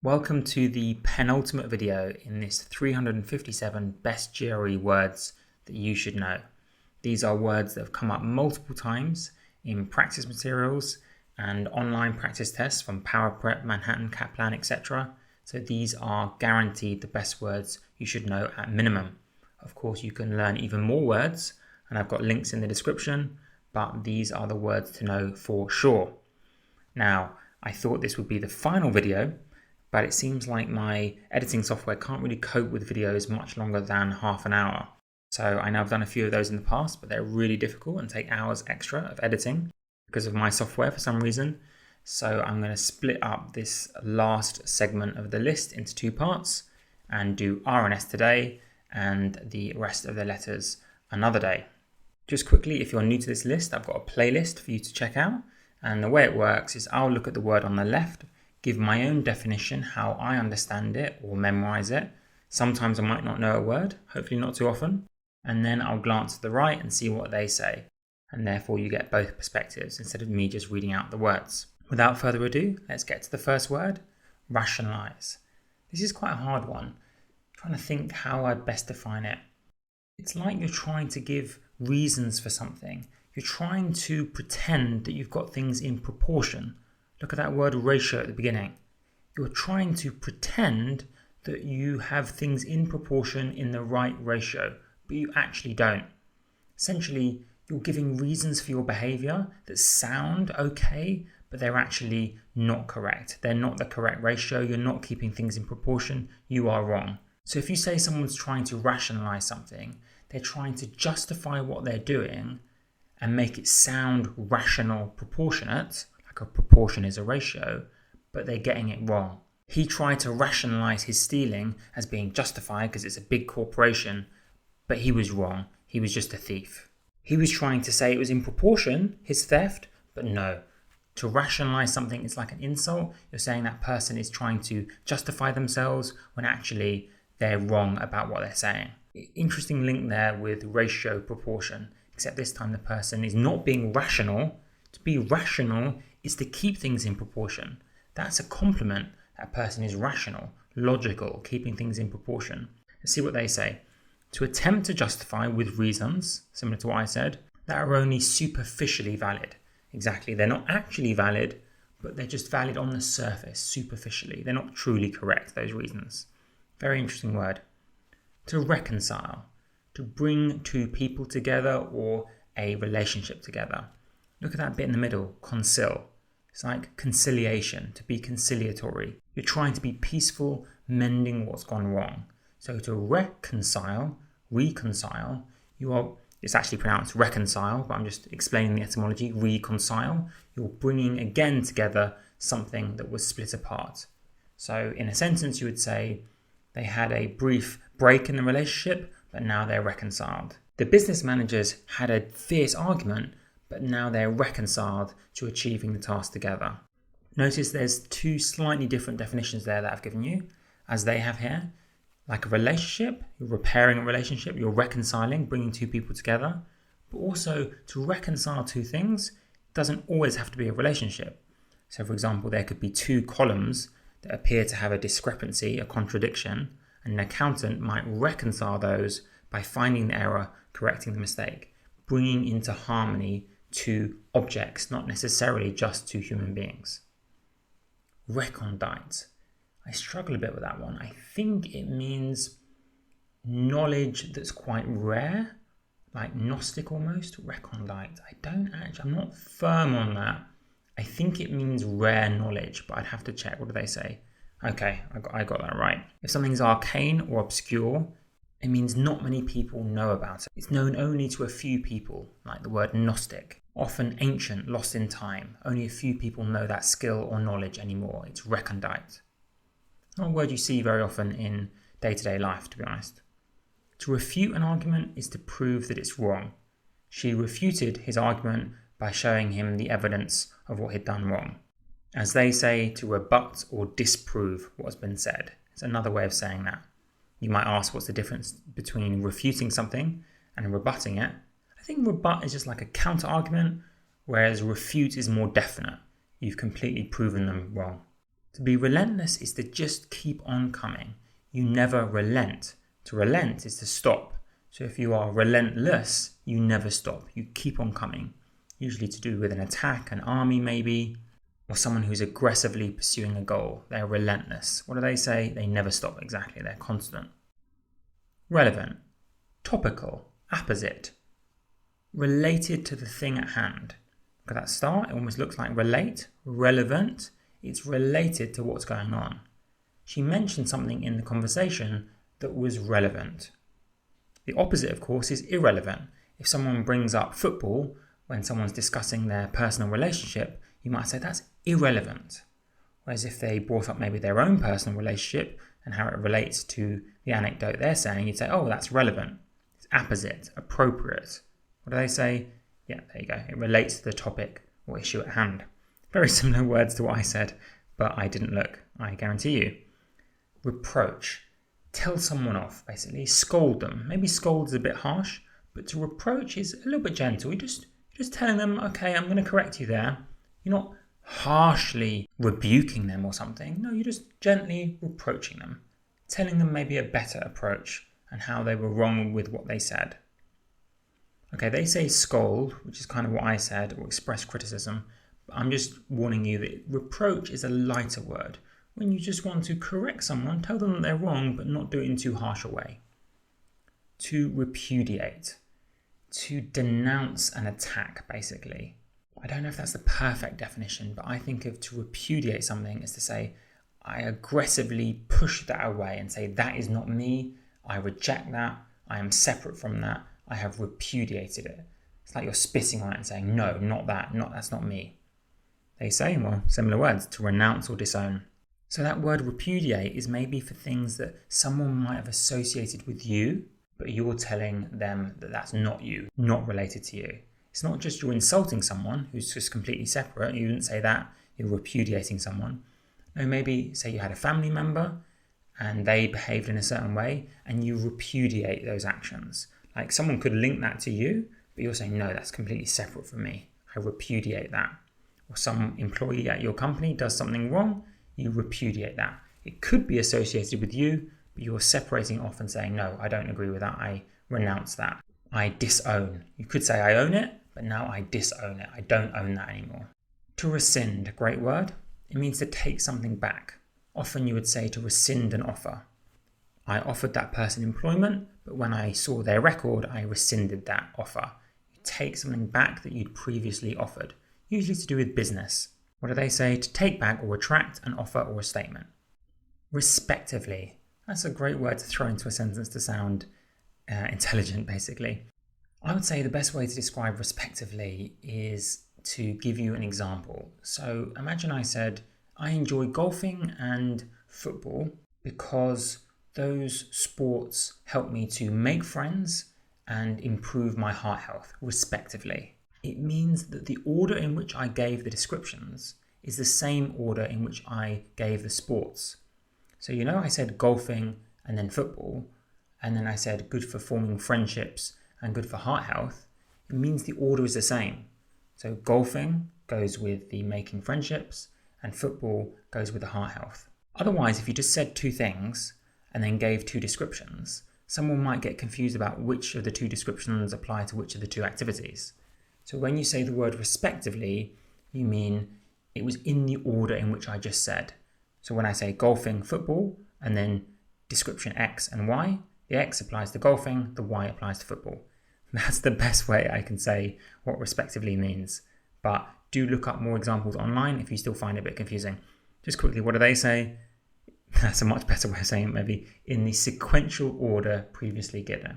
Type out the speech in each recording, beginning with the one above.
Welcome to the penultimate video in this 357 best GRE words that you should know. These are words that have come up multiple times in practice materials and online practice tests from PowerPrep, Manhattan, Kaplan, etc. So these are guaranteed the best words you should know at minimum. Of course, you can learn even more words, and I've got links in the description, but these are the words to know for sure. Now, I thought this would be the final video, but it seems like my editing software can't really cope with videos much longer than half an hour. So I know I've done a few of those in the past, but they're really difficult and take hours extra of editing because of my software for some reason. So I'm going to split up this last segment of the list into two parts and do R and S today and the rest of the letters another day. Just quickly, if you're new to this list, I've got a playlist for you to check out. And the way it works is I'll look at the word on the left, give my own definition, how I understand it or memorize it. Sometimes I might not know a word, hopefully not too often. And then I'll glance to the right and see what they say. And therefore you get both perspectives instead of me just reading out the words. Without further ado, let's get to the first word, rationalize. This is quite a hard one. I'm trying to think how I'd best define it. It's like you're trying to give reasons for something. You're trying to pretend that you've got things in proportion. Look at that word ratio at the beginning. You're trying to pretend that you have things in proportion in the right ratio, but you actually don't. Essentially, you're giving reasons for your behavior that sound okay, but they're actually not correct. They're not the correct ratio. You're not keeping things in proportion. You are wrong. So if you say someone's trying to rationalize something, they're trying to justify what they're doing and make it sound rational, proportionate, a proportion is a ratio, but they're getting it wrong. He tried to rationalize his stealing as being justified because it's a big corporation, but he was wrong. He was just a thief. He was trying to say it was in proportion, his theft, but no. To rationalize something is like an insult. You're saying that person is trying to justify themselves when actually they're wrong about what they're saying. Interesting link there with ratio, proportion, except this time the person is not being rational. To be rational is to keep things in proportion. That's a compliment. That person is rational, logical, keeping things in proportion. Let's see what they say. To attempt to justify with reasons, similar to what I said, that are only superficially valid. Exactly, they're not actually valid, but they're just valid on the surface, superficially. They're not truly correct, those reasons. Very interesting word. To reconcile, to bring two people together or a relationship together. Look at that bit in the middle, concil. It's like conciliation, to be conciliatory. You're trying to be peaceful, mending what's gone wrong. So to reconcile, it's actually pronounced reconcile, but I'm just explaining the etymology, reconcile. You're bringing again together something that was split apart. So in a sentence, you would say, they had a brief break in the relationship, but now they're reconciled. The business managers had a fierce argument, but now they're reconciled to achieving the task together. Notice there's two slightly different definitions there that I've given you, as they have here. Like a relationship, you're repairing a relationship, you're reconciling, bringing two people together. But also, to reconcile two things doesn't always have to be a relationship. So for example, there could be two columns that appear to have a discrepancy, a contradiction, and an accountant might reconcile those by finding the error, correcting the mistake, bringing into harmony two objects, not necessarily just two human beings. Recondite. I struggle a bit with that one. I think it means knowledge that's quite rare, like Gnostic almost. Recondite. I'm not firm on that. I think it means rare knowledge, but I'd have to check. What do they say? Okay, I got that right. If something's arcane or obscure, it means not many people know about it. It's known only to a few people, like the word Gnostic. Often ancient, lost in time. Only a few people know that skill or knowledge anymore. It's recondite. Not a word you see very often in day-to-day life, to be honest. To refute an argument is to prove that it's wrong. She refuted his argument by showing him the evidence of what he'd done wrong. As they say, to rebut or disprove what's been said. It's another way of saying that. You might ask what's the difference between refuting something and rebutting it. I think rebut is just like a counter argument, whereas refute is more definite. You've completely proven them wrong. To be relentless is to just keep on coming. You never relent. To relent is to stop. So if you are relentless, you never stop. You keep on coming. Usually to do with an attack, an army maybe, or someone who's aggressively pursuing a goal. They're relentless. What do they say? They never stop. Exactly. They're constant. Relevant. Topical. Apposite. Related to the thing at hand. Look at that start. It almost looks like relate. Relevant. It's related to what's going on. She mentioned something in the conversation that was relevant. The opposite, of course, is irrelevant. If someone brings up football when someone's discussing their personal relationship, you might say that's irrelevant. Whereas if they brought up maybe their own personal relationship and how it relates to the anecdote they're saying, you'd say, oh, that's relevant. It's apposite, appropriate. What do they say? Yeah, there you go. It relates to the topic or issue at hand. Very similar words to what I said, but I didn't look, I guarantee you. Reproach. Tell someone off, basically. Scold them. Maybe scold is a bit harsh, but to reproach is a little bit gentle. You're just telling them, okay, I'm going to correct you there. You're not harshly rebuking them or something. No, you're just gently reproaching them. Telling them maybe a better approach and how they were wrong with what they said. Okay, they say scold, which is kind of what I said, or express criticism. But I'm just warning you that reproach is a lighter word. When you just want to correct someone, tell them that they're wrong, but not do it in too harsh a way. To repudiate. To denounce an attack, basically. I don't know if that's the perfect definition, but I think of to repudiate something is to say, I aggressively push that away and say, that is not me. I reject that. I am separate from that. I have repudiated it. It's like you're spitting on it and saying, no, not that. That's not me. They say, well, similar words, to renounce or disown. So that word repudiate is maybe for things that someone might have associated with you, but you're telling them that that's not you, not related to you. It's not just you're insulting someone who's just completely separate. You didn't say that. You're repudiating someone. No, maybe say you had a family member and they behaved in a certain way and you repudiate those actions. Like someone could link that to you, but you're saying, no, that's completely separate from me. I repudiate that. Or some employee at your company does something wrong, you repudiate that. It could be associated with you, but you're separating off and saying, no, I don't agree with that. I renounce that. I disown. You could say I own it, but now I disown it. I don't own that anymore. To rescind, great word. It means to take something back. Often you would say to rescind an offer. I offered that person employment, but when I saw their record, I rescinded that offer. You take something back that you'd previously offered, usually to do with business. What do they say? To take back or retract an offer or a statement. Respectively. That's a great word to throw into a sentence to sound intelligent, basically. I would say the best way to describe respectively is to give you an example. So imagine I said, I enjoy golfing and football because those sports help me to make friends and improve my heart health, respectively. It means that the order in which I gave the descriptions is the same order in which I gave the sports. So I said golfing and then football, and then I said good for forming friendships and good for heart health. It means the order is the same. So golfing goes with the making friendships and football goes with the heart health. Otherwise, if you just said two things and then gave two descriptions, someone might get confused about which of the two descriptions apply to which of the two activities. So when you say the word respectively, you mean it was in the order in which I just said. So when I say golfing, football, and then description X and Y, the X applies to golfing, the Y applies to football. That's the best way I can say what respectively means. But do look up more examples online if you still find it a bit confusing. Just quickly, what do they say? That's a much better way of saying it, maybe. In the sequential order previously given.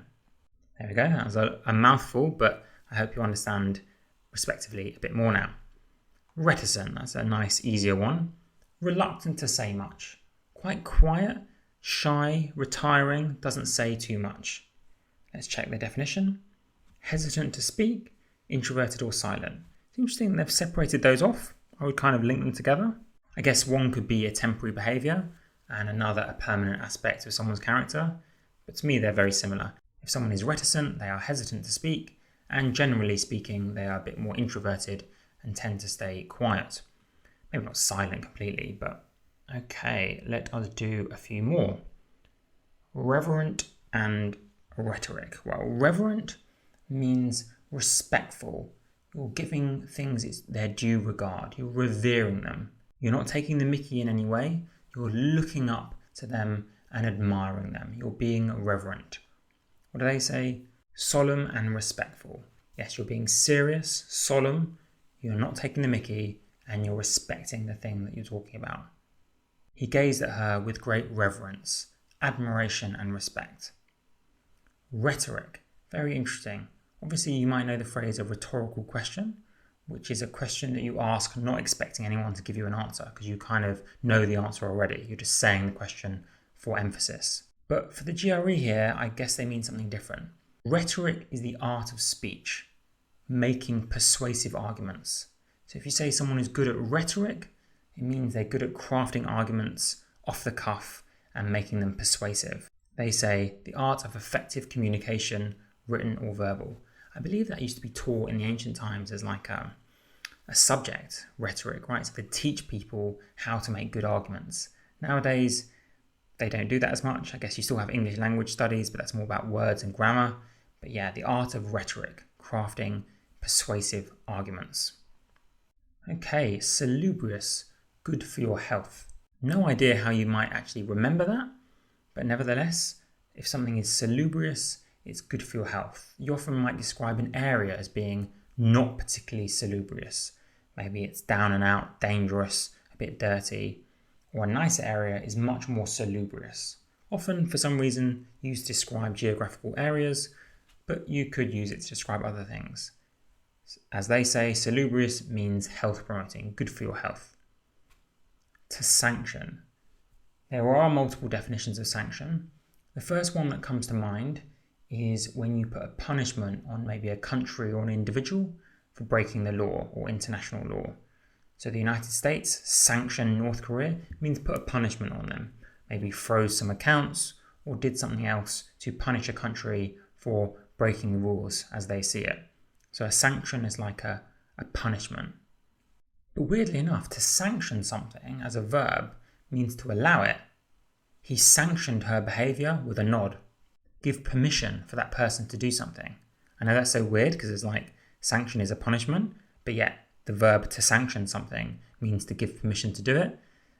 There we go. That was a mouthful, but I hope you understand respectively a bit more now. Reticent, that's a nice, easier one. Reluctant to say much. Quite quiet, shy, retiring, doesn't say too much. Let's check the definition. Hesitant to speak, introverted or silent. It's interesting they've separated those off. I would kind of link them together. I guess one could be a temporary behaviour and another a permanent aspect of someone's character. But to me, they're very similar. If someone is reticent, they are hesitant to speak, and generally speaking, they are a bit more introverted and tend to stay quiet. Maybe not silent completely, but Okay, let us do a few more. Reverent and rhetoric. Well, reverent means respectful. You're giving things their due regard. You're revering them. You're not taking the mickey in any way. You're looking up to them and admiring them. You're being reverent. What do they say? Solemn and respectful. Yes, you're being serious, solemn. You're not taking the mickey and you're respecting the thing that you're talking about. He gazed at her with great reverence, admiration and respect. Rhetoric. Very interesting. Obviously, you might know the phrase a rhetorical question, which is a question that you ask not expecting anyone to give you an answer because you kind of know the answer already. You're just saying the question for emphasis. But for the GRE here, I guess they mean something different. Rhetoric is the art of speech, making persuasive arguments. So if you say someone is good at rhetoric, it means they're good at crafting arguments off the cuff and making them persuasive. They say the art of effective communication, written or verbal. I believe that used to be taught in the ancient times as like a subject, rhetoric, right? So they teach people how to make good arguments. Nowadays, they don't do that as much. I guess you still have English language studies, but that's more about words and grammar. But yeah, the art of rhetoric, crafting persuasive arguments. Okay, salubrious, good for your health. No idea how you might actually remember that, but nevertheless, if something is salubrious, it's good for your health. You often might describe an area as being not particularly salubrious. Maybe it's down and out, dangerous, a bit dirty, or a nicer area is much more salubrious. Often, for some reason, used to describe geographical areas, but you could use it to describe other things. As they say, salubrious means health promoting, good for your health. To sanction. There are multiple definitions of sanction. The first one that comes to mind is when you put a punishment on maybe a country or an individual for breaking the law or international law. So the United States sanction North Korea means put a punishment on them, maybe froze some accounts or did something else to punish a country for breaking the rules as they see it. So a sanction is like a punishment. But weirdly enough, to sanction something as a verb means to allow it. He sanctioned her behaviour with a nod. Give permission for that person to do something. I know that's so weird because it's like sanction is a punishment, but yet the verb to sanction something means to give permission to do it.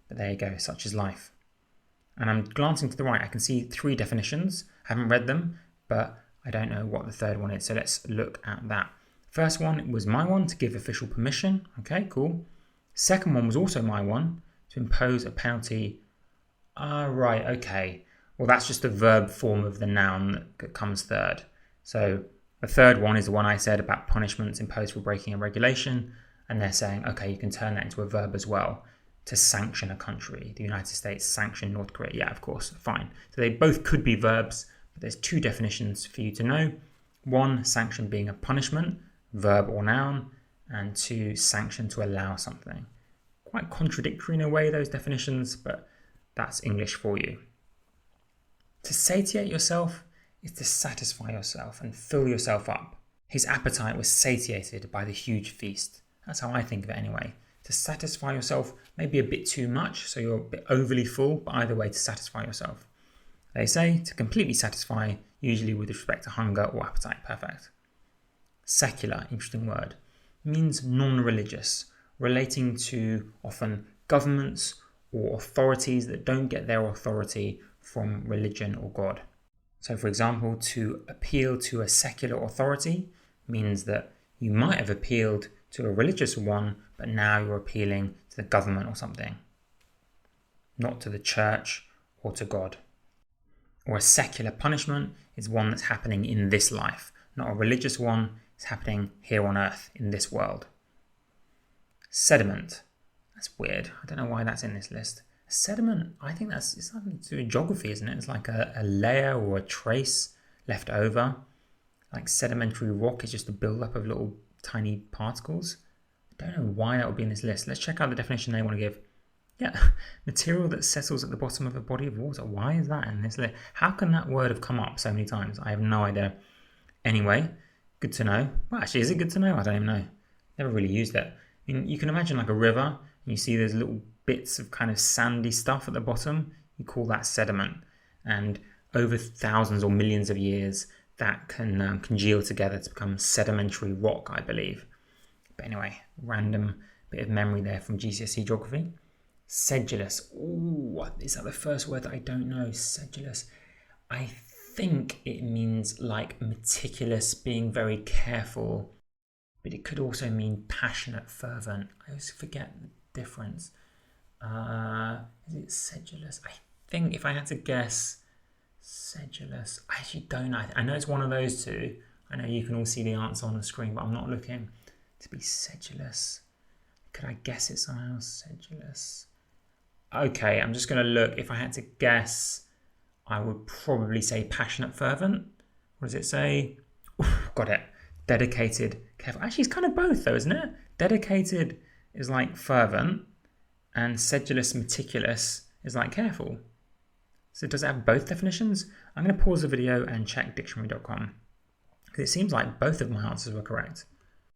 But there you go, such is life. And I'm glancing to the right, I can see 3 definitions. I haven't read them, but I don't know what the third one is. So let's look at that. First one was my one, to give official permission. Okay, cool. Second one was also my one, to impose a penalty. Right, okay. Well, that's just the verb form of the noun that comes third. So the third one is the one I said about punishments imposed for breaking a regulation. And they're saying, okay, you can turn that into a verb as well, to sanction a country. The United States sanctioned North Korea. Yeah, of course, fine. So they both could be verbs, but there's 2 definitions for you to know. 1, sanction being a punishment, verb or noun, and 2, sanction to allow something. Quite contradictory in a way, those definitions, but that's English for you. To satiate yourself is to satisfy yourself and fill yourself up. His appetite was satiated by the huge feast. That's how I think of it anyway. To satisfy yourself, maybe a bit too much, so you're a bit overly full, but either way, to satisfy yourself. They say to completely satisfy, usually with respect to hunger or appetite. Perfect. Secular, interesting word, means non-religious, relating to often governments or authorities that don't get their authority from religion or God. So for example, to appeal to a secular authority means that you might have appealed to a religious one, but now you're appealing to the government or something, not to the church or to God. Or a secular punishment is one that's happening in this life, not a religious one. It's happening here on earth in this world. Sediment. That's weird. I don't know why that's in this list. Sediment, I think it's something to do with geography, isn't it? It's like a layer or a trace left over. Like sedimentary rock is just a build-up of little tiny particles. I don't know why that would be in this list. Let's check out the definition they want to give. Yeah, material that settles at the bottom of a body of water. Why is that in this list? How can that word have come up so many times? I have no idea. Anyway, good to know. Well, actually, is it good to know? I don't even know. Never really used it. I mean, you can imagine like a river, and you see there's little bits of kind of sandy stuff at the bottom, you call that sediment. And over thousands or millions of years, that can congeal together to become sedimentary rock, I believe. But anyway, random bit of memory there from GCSE geography. Sedulous. Ooh, is that the first word that I don't know? Sedulous. I think it means like meticulous, being very careful, but it could also mean passionate, fervent. I always forget the difference. Is it sedulous? I think if I had to guess, sedulous. I actually don't know. I know it's one of those two. I know you can all see the answer on the screen, but I'm not looking. To be sedulous. Could I guess it somehow? Sedulous. Okay, I'm just going to look. If I had to guess, I would probably say passionate, fervent. What does it say? Oof, got it. Dedicated, careful. Actually, it's kind of both though, isn't it? Dedicated is like fervent, and sedulous, meticulous is like careful. So does it have both definitions? I'm going to pause the video and check dictionary.com, because it seems like both of my answers were correct.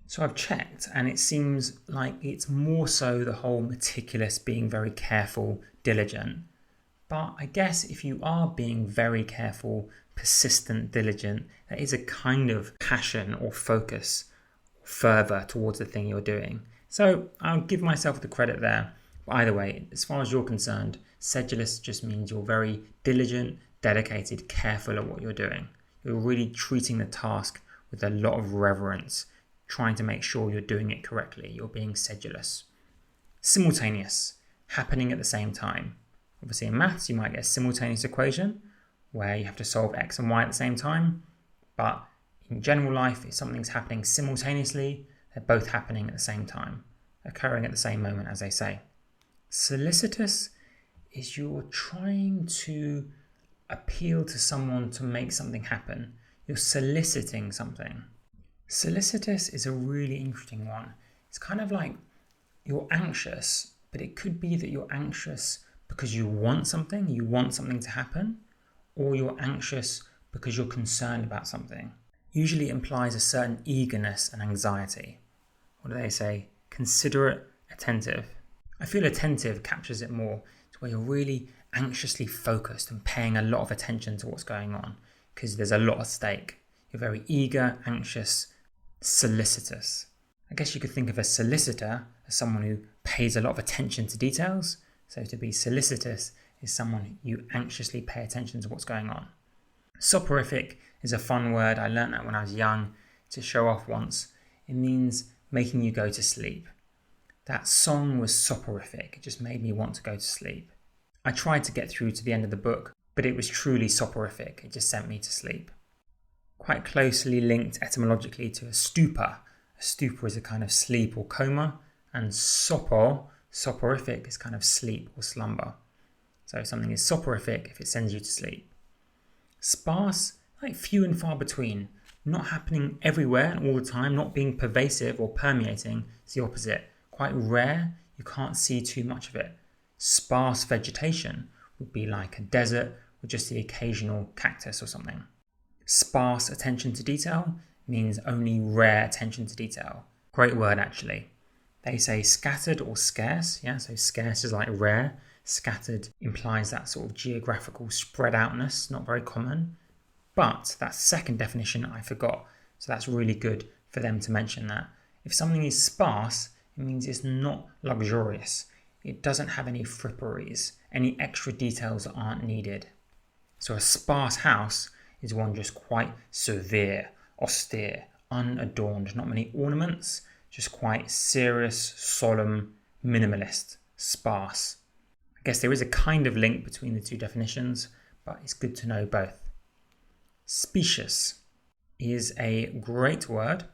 So I've checked, and it seems like it's more so the whole meticulous, being very careful, diligent. But I guess if you are being very careful, persistent, diligent, that is a kind of passion or focus, or fervour towards the thing you're doing. So I'll give myself the credit there. But either way, as far as you're concerned, sedulous just means you're very diligent, dedicated, careful at what you're doing. You're really treating the task with a lot of reverence, trying to make sure you're doing it correctly. You're being sedulous. Simultaneous, happening at the same time. Obviously in maths, you might get a simultaneous equation where you have to solve x and y at the same time. But in general life, if something's happening simultaneously, they're both happening at the same time, occurring at the same moment, as they say. Solicitous is you're trying to appeal to someone to make something happen. You're soliciting something. Solicitous is a really interesting one. It's kind of like you're anxious, but it could be that you're anxious because you want something to happen, or you're anxious because you're concerned about something. Usually implies a certain eagerness and anxiety. What do they say? Considerate, attentive. I feel attentive captures it more. It's where you're really anxiously focused and paying a lot of attention to what's going on because there's a lot at stake. You're very eager, anxious, solicitous. I guess you could think of a solicitor as someone who pays a lot of attention to details. So to be solicitous is someone you anxiously pay attention to what's going on. Soporific is a fun word. I learned that when I was young to show off once. It means making you go to sleep. That song was soporific. It just made me want to go to sleep. I tried to get through to the end of the book, but it was truly soporific. It just sent me to sleep. Quite closely linked etymologically to a stupor. A stupor is a kind of sleep or coma, and soporific is kind of sleep or slumber. So something is soporific if it sends you to sleep. Sparse, like few and far between, not happening everywhere and all the time, not being pervasive or permeating. It's the opposite. Quite rare, you can't see too much of it. Sparse vegetation would be like a desert with just the occasional cactus or something. Sparse attention to detail means only rare attention to detail. Great word actually. They say scattered or scarce, yeah, so scarce is like rare. Scattered implies that sort of geographical spread outness, not very common. But that second definition I forgot, so that's really good for them to mention that. If something is sparse, it means it's not luxurious. It doesn't have any fripperies, any extra details that aren't needed. So a sparse house is one just quite severe, austere, unadorned, not many ornaments, just quite serious, solemn, minimalist, sparse. I guess there is a kind of link between the two definitions, but it's good to know both. Specious is a great word,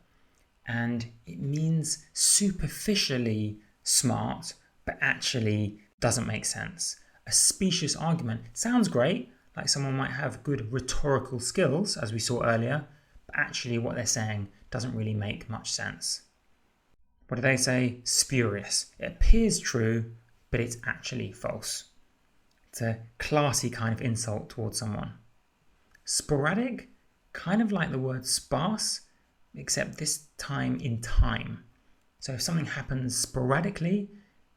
and it means superficially smart, but actually doesn't make sense. A specious argument sounds great, like someone might have good rhetorical skills, as we saw earlier, but actually what they're saying doesn't really make much sense. What do they say? Spurious. It appears true, but it's actually false. It's a classy kind of insult towards someone. Sporadic, kind of like the word sparse, except this time in time. So if something happens sporadically,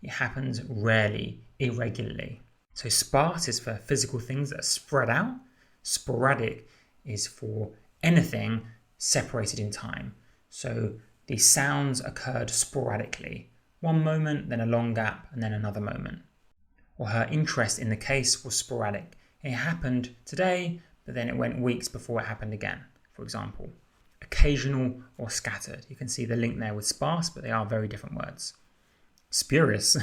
It happens rarely, irregularly. So sparse is for physical things that are spread out. Sporadic is for anything separated in time. So these sounds occurred sporadically. One moment, then a long gap, and then another moment. Or her interest in the case was sporadic. It happened today, but then it went weeks before it happened again, for example. Occasional or scattered. You can see the link there with sparse, but they are very different words. Spurious.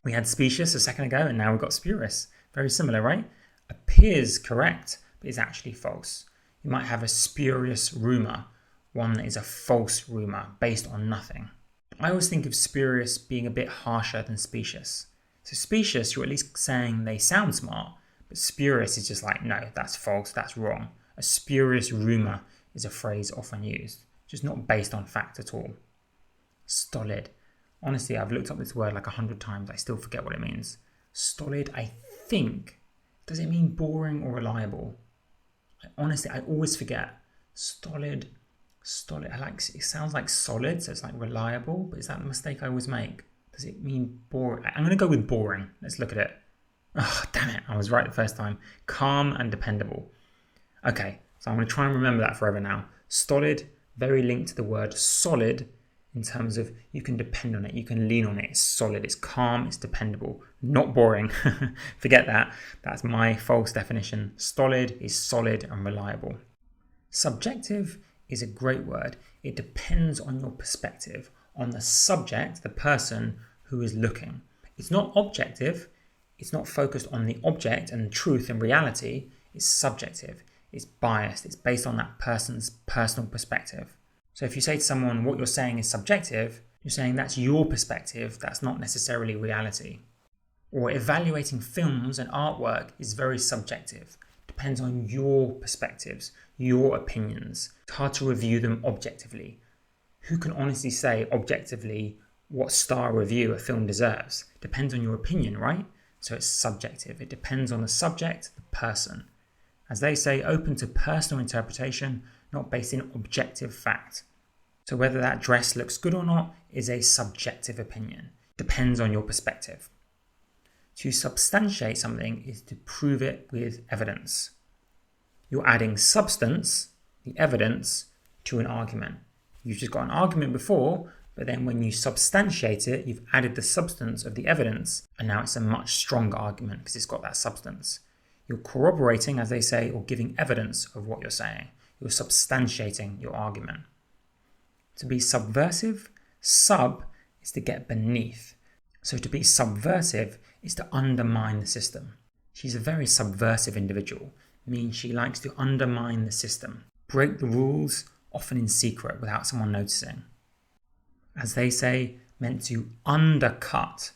We had specious a second ago, and now we've got spurious. Very similar, right? Appears correct, but is actually false. You might have a spurious rumour, one that is a false rumour based on nothing. I always think of spurious being a bit harsher than specious. So specious, you're at least saying they sound smart, but spurious is just like, no, that's false, that's wrong. A spurious rumour is a phrase often used, just not based on fact at all. Stolid. Honestly, I've looked up this word like 100 times. I still forget what it means. Stolid, I think, does it mean boring or reliable? Honestly, I always forget. Stolid, it sounds like solid, so it's like reliable, but is that the mistake I always make? Does it mean boring? I'm going to go with boring. Let's look at it. Oh, damn it. I was right the first time. Calm and dependable. Okay, so I'm going to try and remember that forever now. Stolid, very linked to the word solid in terms of you can depend on it, you can lean on it. It's solid, it's calm, it's dependable, not boring. Forget that. That's my false definition. Stolid is solid and reliable. Subjective is a great word. It depends on your perspective, on the subject, the person who is looking. It's not objective. It's not focused on the object and truth and reality. It's subjective. It's biased. It's based on that person's personal perspective. So if you say to someone, what you're saying is subjective, you're saying that's your perspective. That's not necessarily reality. Or evaluating films and artwork is very subjective. Depends on your perspectives, your opinions. It's hard to review them objectively. Who can honestly say objectively what star review a film deserves? Depends on your opinion, right? So it's subjective. It depends on the subject, the person. As they say, open to personal interpretation, not based in objective fact. So whether that dress looks good or not is a subjective opinion. Depends on your perspective. To substantiate something is to prove it with evidence. You're adding substance, the evidence, to an argument. You've just got an argument before, but then when you substantiate it, you've added the substance of the evidence, and now it's a much stronger argument because it's got that substance. You're corroborating, as they say, or giving evidence of what you're saying. You're substantiating your argument. To be subversive, sub is to get beneath. So to be subversive is to undermine the system. She's a very subversive individual, meaning she likes to undermine the system, break the rules, often in secret without someone noticing. As they say, meant to undercut,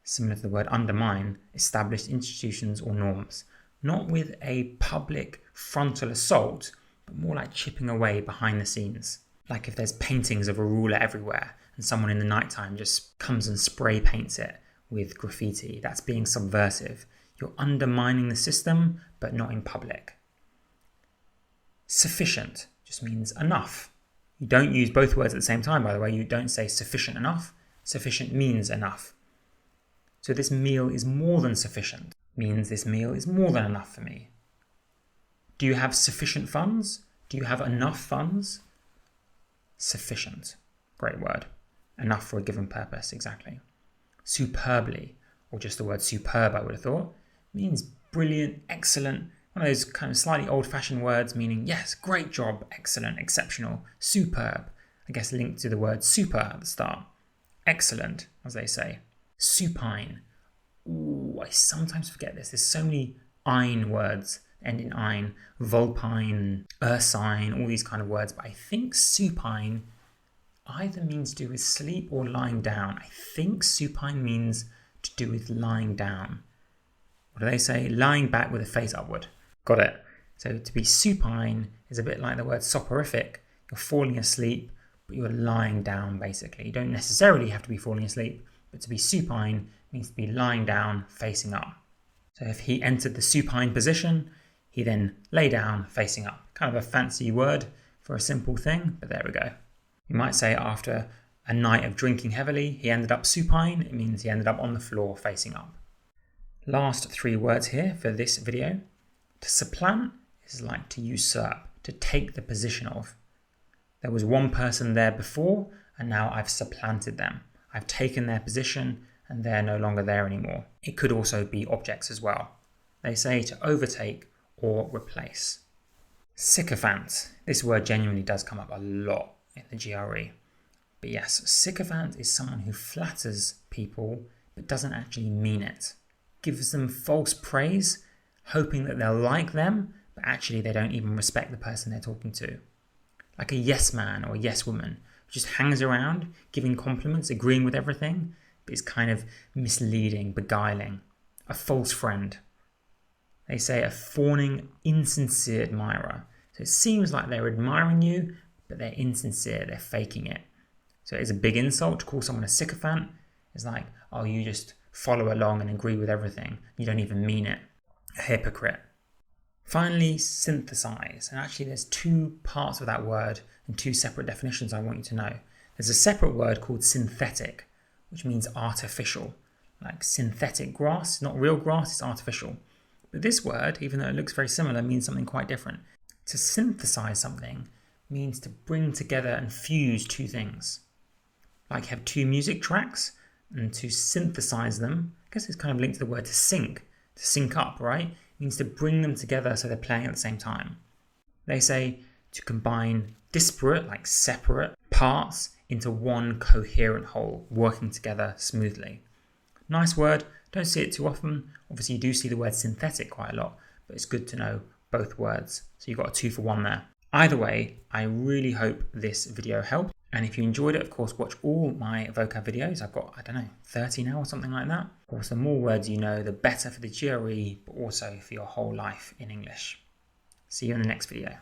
similar to the word undermine, established institutions or norms. Not with a public frontal assault, but more like chipping away behind the scenes. Like if there's paintings of a ruler everywhere and someone in the nighttime just comes and spray paints it with graffiti, that's being subversive. You're undermining the system, but not in public. Sufficient just means enough. You don't use both words at the same time, by the way. You don't say sufficient enough. Sufficient means enough. So this meal is more than sufficient. Means this meal is more than enough for me. Do you have sufficient funds? Do you have enough funds? Sufficient. Great word. Enough for a given purpose, exactly. Superbly, or just the word superb, I would have thought, means brilliant, excellent. One of those kind of slightly old-fashioned words meaning, yes, great job, excellent, exceptional, superb. I guess linked to the word super at the start. Excellent, as they say. Supine. Ooh, I sometimes forget this. There's so many "-ine" words end in "-ine", vulpine, ursine, all these kind of words. But I think supine either means to do with sleep or lying down. I think supine means to do with lying down. What do they say? Lying back with a face upward. Got it. So to be supine is a bit like the word soporific. You're falling asleep, but you're lying down, basically. You don't necessarily have to be falling asleep, but to be supine means to be lying down, facing up. So if he entered the supine position, he then lay down, facing up. Kind of a fancy word for a simple thing, but there we go. You might say after A night of drinking heavily, he ended up supine. It means he ended up on the floor facing up. Last 3 words here for this video. To supplant is like to usurp, to take the position of. There was one person there before, and now I've supplanted them. I've taken their position, and they're no longer there anymore. It could also be objects as well. They say to overtake or replace. Sycophant. This word genuinely does come up a lot in the GRE. But yes, sycophant is someone who flatters people but doesn't actually mean it. Gives them false praise, hoping that they'll like them, but actually they don't even respect the person they're talking to. Like a yes man or a yes woman who just hangs around, giving compliments, agreeing with everything, but is kind of misleading, beguiling. A false friend. They say a fawning, insincere admirer. So it seems like they're admiring you, but they're insincere, they're faking it. So it's a big insult to call someone a sycophant. It's like, oh, you just follow along and agree with everything. You don't even mean it. A hypocrite. Finally, synthesize. And actually there's 2 parts of that word and 2 separate definitions I want you to know. There's a separate word called synthetic, which means artificial. Like synthetic grass, not real grass, it's artificial. But this word, even though it looks very similar, means something quite different. To synthesize something means to bring together and fuse 2 things. Like have 2 music tracks, and to synthesize them, I guess it's kind of linked to the word to sync up, right? It means to bring them together so they're playing at the same time. They say to combine disparate, like separate, parts into one coherent whole, working together smoothly. Nice word, don't see it too often. Obviously you do see the word synthetic quite a lot, but it's good to know both words. So you've got a 2 for 1 there. Either way, I really hope this video helped. And if you enjoyed it, of course, watch all my vocab videos. I've got, 30 now or something like that. Of course, the more words you know, the better for the GRE, but also for your whole life in English. See you in the next video.